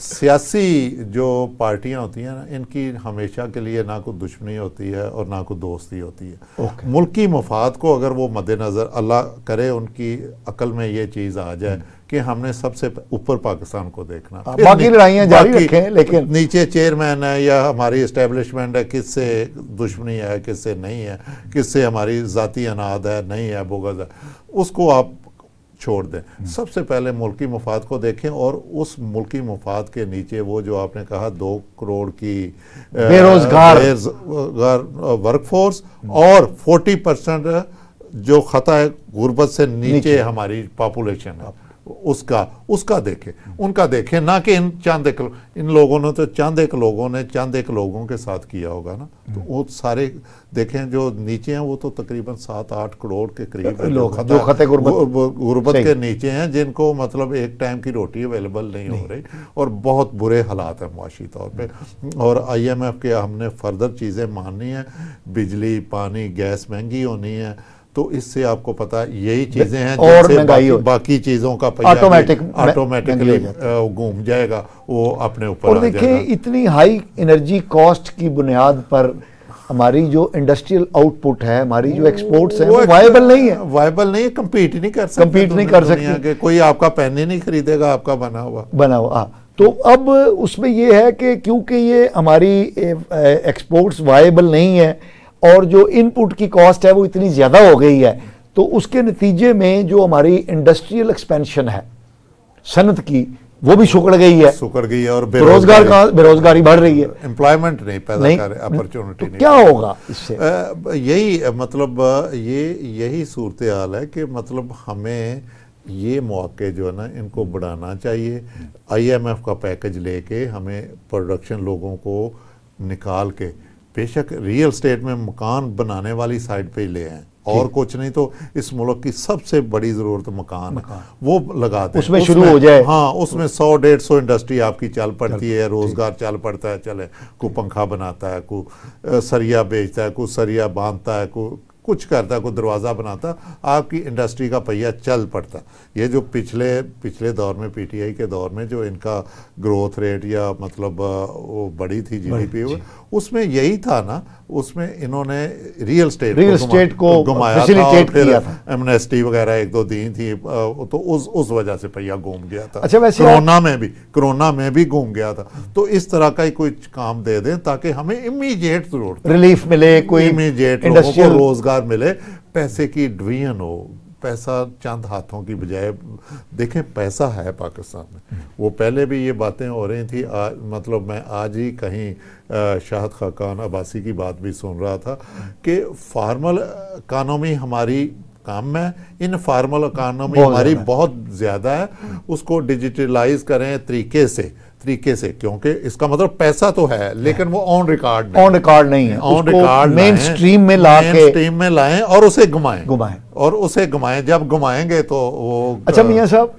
सियासी जो पार्टियां होती हैं ना, इनकी हमेशा के लिए ना कोई दुश्मनी होती है और ना कोई दोस्ती होती है। मुल्की मफाद को अगर वो मद्देनज़र, अल्लाह करे उनकी अकल में ये चीज़ आ जाए कि हमने सबसे ऊपर पाकिस्तान को देखना, बाकी लड़ाइयाँ जारी रखें, लेकिन नीचे चेयरमैन है या हमारी इस्टेब्लिशमेंट है, किससे दुश्मनी है किससे नहीं है, किससे हमारी ज़ाती अनाद है नहीं है, बोगस है, उसको आप छोड़ दें। सबसे पहले मुल्की मफाद को देखें और उस मुल्की मफाद के नीचे वो जो आपने कहा 2 करोड़ की बेरोजगार वर्कफोर्स और 40% जो खता है गुर्बत से नीचे हमारी पॉपुलेशन है, उसका देखें, उनका देखें, ना कि इन लोगों ने तो चंद एक लोगों के साथ किया होगा ना, तो वो सारे देखें जो नीचे हैं वो तो तकरीबन 7-8 करोड़ के करीब लोग जो खते गुर्बत के नीचे हैं, जिनको मतलब एक टाइम की रोटी अवेलेबल नहीं हो रही और बहुत बुरे हालात हैं मुआशी तौर पे। और IMF के हमने फर्दर चीज़ें माननी है, बिजली पानी गैस महंगी होनी है, तो इससे आपको पता यही चीजें हैं जिनसे बाकी चीजों का ऑटोमेटिकली घूम जाएगा, वो अपने ऊपर। और देखिए इतनी हाई एनर्जी कॉस्ट की बुनियाद पर हमारी जो इंडस्ट्रियल आउटपुट है, हमारी जो एक्सपोर्ट्स हैं वो वायबल नहीं है, कंपीट नहीं कर सकते, कोई आपका पेन ही नहीं खरीदेगा आपका बना हुआ। तो अब उसमें ये है कि क्योंकि ये हमारी एक्सपोर्ट्स वायबल नहीं है और जो इनपुट की कॉस्ट है वो इतनी ज़्यादा हो गई है, तो उसके नतीजे में जो हमारी इंडस्ट्रियल एक्सपेंशन है सनत की, वो भी सुकड़ गई है और बेरोजगारी बढ़ रही है, एम्प्लॉयमेंट नहीं पैदा कर, अपॉर्चुनिटी नहीं। क्या होगा इससे? यही मतलब यही सूरत हाल है कि मतलब हमें ये मौके जो है ना इनको बढ़ाना चाहिए। IMF का पैकेज लेके हमें प्रोडक्शन लोगों को निकाल के, बेशक रियल स्टेट में मकान बनाने वाली साइड पे ले आए और कुछ नहीं तो इस मुल्क की सबसे बड़ी जरूरत मकान है, वो लगाते हैं, उसमें शुरू हो जाए। हाँ, उसमें 100-150 इंडस्ट्री आपकी चल पड़ती है, रोजगार चल पड़ता है, चले कोई पंखा बनाता है, कोई सरिया बेचता है, कोई सरिया बांधता है, कोई कुछ करता है, कोई दरवाज़ा बनाता, आपकी इंडस्ट्री का पहिया चल पड़ता। ये जो पिछले दौर में PTI के दौर में जो इनका ग्रोथ रेट या मतलब वो बड़ी थी GDP, उसमें यही था ना, उसमें इन्होंने रियल स्टेट को घुमाया था, फिर एमनेस्टी वगैरह 1-2 दी थी, तो उस वजह से पहिया घूम गया था। अच्छा, वैसे कोरोना में भी घूम गया था। तो इस तरह का ही कोई काम दे दें ताकि हमें इमीडिएट जरूरत रिलीफ मिले, कोई इमीडिएट लोगों को रोजगार मिले, पैसे की डिवीजन हो, पैसा चंद हाथों की बजाय। देखें पैसा है पाकिस्तान में, वो पहले भी ये बातें हो रही थी। मतलब मैं आज ही कहीं शाहद खाकान अब्बासी की बात भी सुन रहा था कि फार्मल इकानमी हमारी काम है, इनफॉर्मल इकानमी हमारी बहुत ज़्यादा है, उसको डिजिटलाइज करें तरीके से, क्योंकि इसका मतलब पैसा तो है लेकिन वो ऑन रिकॉर्ड नहीं है, ऑन रिकॉर्ड मेन स्ट्रीम में लाएं और उसे घुमाएं। जब घुमाएंगे तो वो। अच्छा मियां साहब,